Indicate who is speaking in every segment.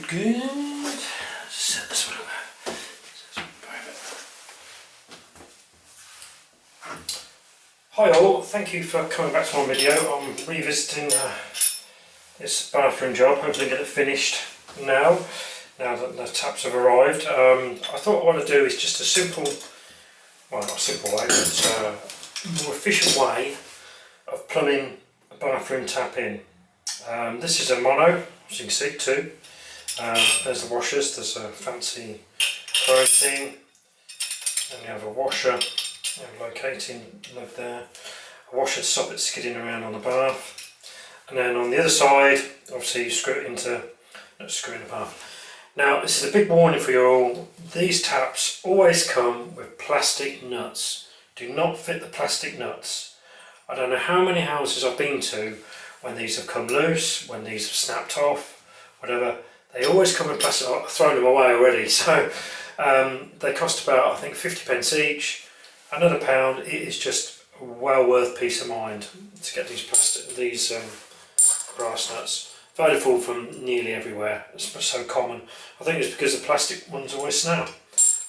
Speaker 1: Good. Set this one up. Hi all, thank you for coming back to my video. I'm revisiting this bathroom job, hopefully get it finished now that the taps have arrived. I thought what I want to do is just a simple, well not a simple way, but a more efficient way of plumbing a bathroom tap in. This is a mono, as you can see, two. There's the washers, there's a fancy chrome thing, and you have a washer locating love there, a washer to stop it skidding around on the bath, and then on the other side obviously you screw it into, screw in the bath. Now this is a big warning for you all, these taps always come with plastic nuts. Do not fit the plastic nuts. I don't know how many houses I've been to when these have come loose, when these have snapped off, whatever, they always come in plastic. I've thrown them away already, so they cost about, I think, 50 pence each. Another £1. It is just well worth peace of mind to get these brass nuts. Available from nearly everywhere. It's so common. I think it's because the plastic ones always snap.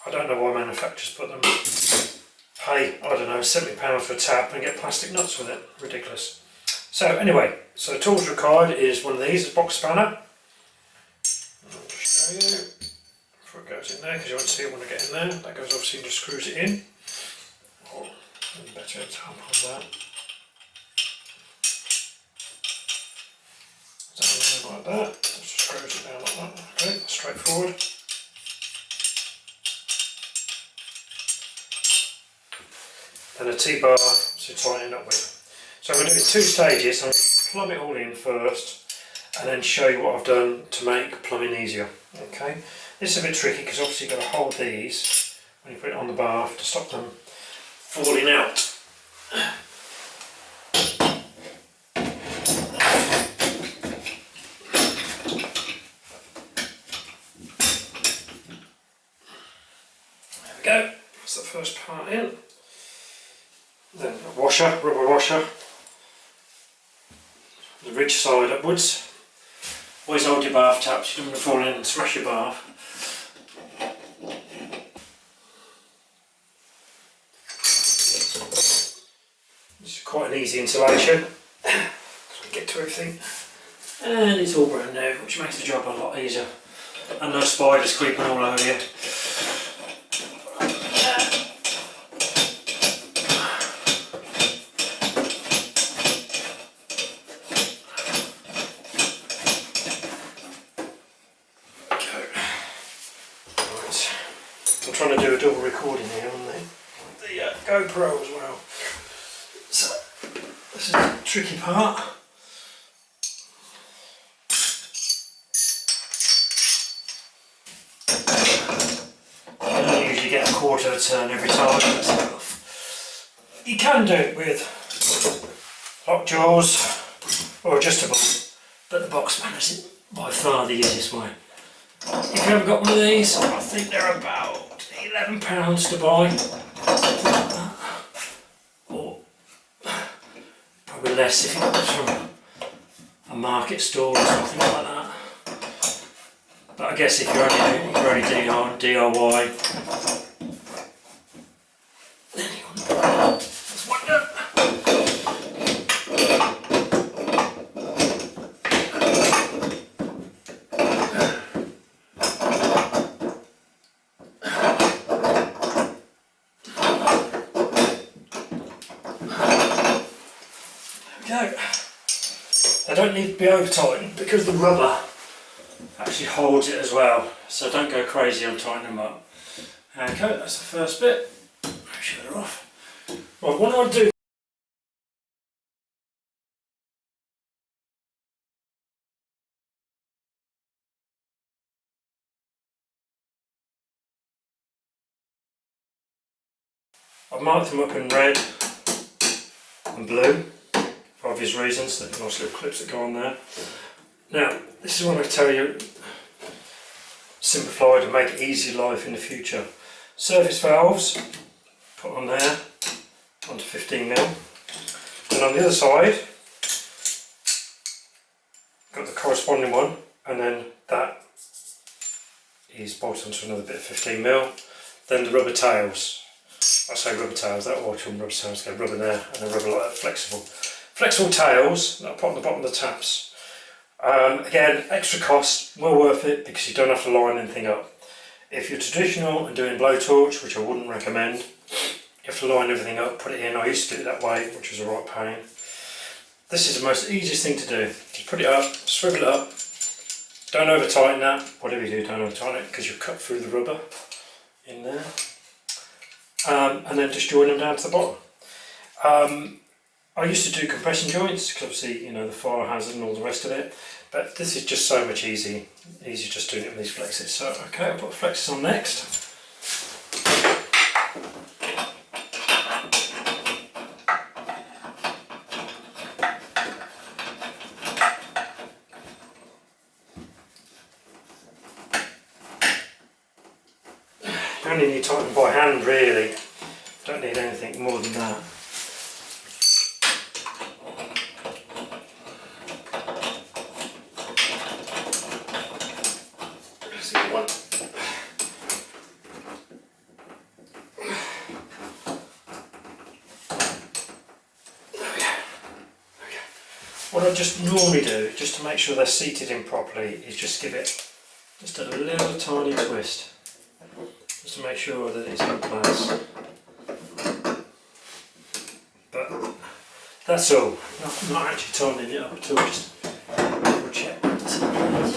Speaker 1: I don't know why manufacturers put them. Pay, I don't know, £70 for a tap and get plastic nuts with it. Ridiculous. So anyway, so the tools required is one of these, a box spanner. I'll just show you before it goes in there, because you won't see it when I get in there. That goes obviously and just screws it in. Or better example of that. Like that. Just screws it down like that. Okay, that's straightforward. And a T-bar to tighten it up with. So I'm going to do it in two stages. I'm going to plumb it all in first and then show you what I've done to make plumbing easier. Okay, this is a bit tricky because obviously you've got to hold these when you put it on the bath to stop them falling out. There we go, that's the first part in. Then a washer, rubber washer, the ridge side upwards. Always hold your bath taps, you don't want to fall in and smash your bath. It's quite an easy installation, so we get to everything. And it's all brand new, which makes the job a lot easier. And no spiders creeping all over you. I'm trying to do a double recording here on the GoPro as well. So this is the tricky part. I don't usually get a quarter of a turn every time. You can do it with lockjaws or adjustable, but the box spanner is by far the easiest way. If you haven't got one of these, I think they're about £11 to buy, something like that, or probably less if you got this from a market store or something like that. But I guess if you're only DIY, then you want that's one done. They don't need to be over tightened because the rubber actually holds it as well, so don't go crazy on tightening them up. Okay, that's the first bit. Make sure they're off. Right, what do I do? I've marked them up in red and blue for obvious reasons. They're nice little clips that go on there. Now, this is what I tell you, simplify to make easy life in the future. Surface valves, put on there, onto 15mm. And on the other side, got the corresponding one, and then that is bolted onto another bit of 15mm. Then the rubber tails. I say rubber tails, that watch on rubber tails, go rubber there and then rubber like that, flexible. Flexible tails that I put on the bottom of the taps. Again, extra cost, well worth it because you don't have to line anything up. If you're traditional and doing blowtorch, which I wouldn't recommend, you have to line everything up, put it in. I used to do it that way, which was a right pain. This is the most easiest thing to do. Just put it up, swivel it up. Don't over tighten that. Whatever you do, don't over tighten it because you'll cut through the rubber in there. And then just join them down to the bottom. I used to do compression joints because obviously, you know, the fire hazard and all the rest of it. But this is just so much easier just doing it with these flexes. So, okay, I'll put the flexes on next. You only need to tighten by hand really, don't need anything more than that. That's the one. There we go. What I just normally do, just to make sure they're seated in properly, is just give it just a little tiny twist. Just to make sure that it's in place. But that's all. Not actually tightening it up at all, just double check that it's in place.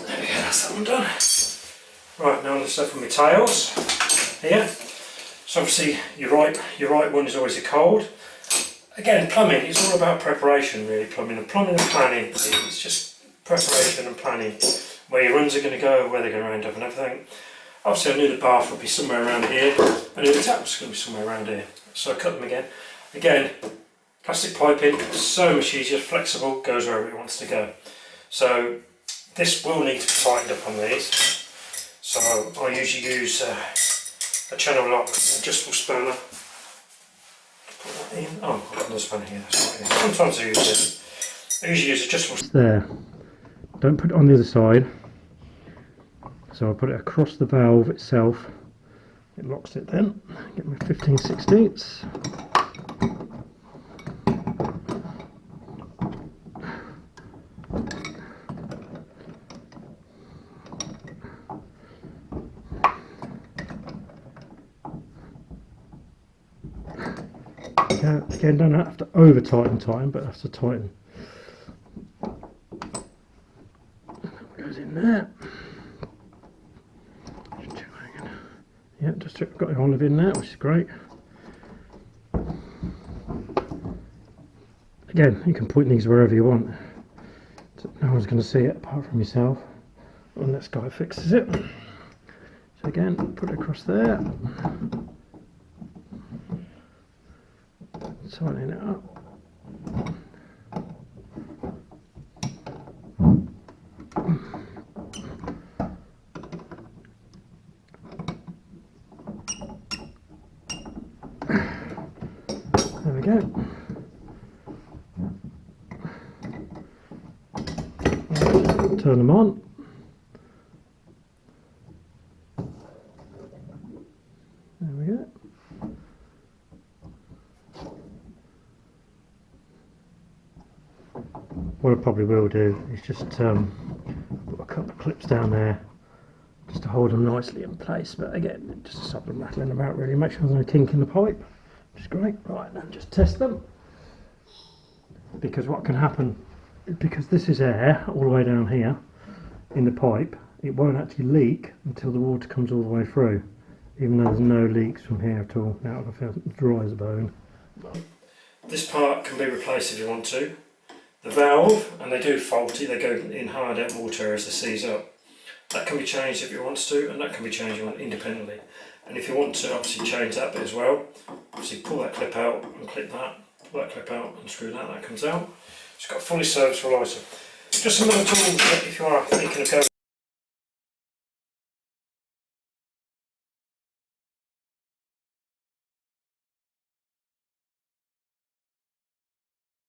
Speaker 1: There we go, that's that one done. Right, now the stuff with my tails here. So obviously your right one is always a cold. Again, plumbing is all about preparation really, plumbing and planning. It's just preparation and planning. Where your runs are going to go, where they're going to end up and everything. Obviously I knew the bath would be somewhere around here. I knew the tap was going to be somewhere around here. So I cut them again. Again, plastic piping, so much easier, flexible, goes wherever it wants to go. So this will need to be tightened up on these. So I usually use a channel lock adjustable spanner. Put that in. Oh, I've got another spanner here. Sometimes I use this. I usually use adjustable. There. Don't put it on the other side. So I put it across the valve itself. It locks it then. Get my 15/16. Again, don't have to over tighten, but have to tighten. That goes in there. Yeah, just got the olive in there, which is great. Again, you can point these wherever you want. So no one's going to see it apart from yourself, unless guy fixes it. So again, put it across there. Tightening it up. There we go. Turn them on. There we go. What I probably will do is just put a couple of clips down there just to hold them nicely in place, but again, just to stop them rattling about really, make sure there's no kink in the pipe, which is great. Right, and just test them, because what can happen, because this is air all the way down here in the pipe, it won't actually leak until the water comes all the way through, even though there's no leaks from here at all. Now I feel dry as a bone. This part can be replaced if you want to. The valve, and they do faulty, they go in hard out water as they seize up. That can be changed if you want to, and that can be changed independently. And if you want to obviously change that bit as well, obviously pull that clip out and clip that, pull that clip out and screw that, that comes out. It's got a fully serviceable item. Just some other tools that if you are thinking of going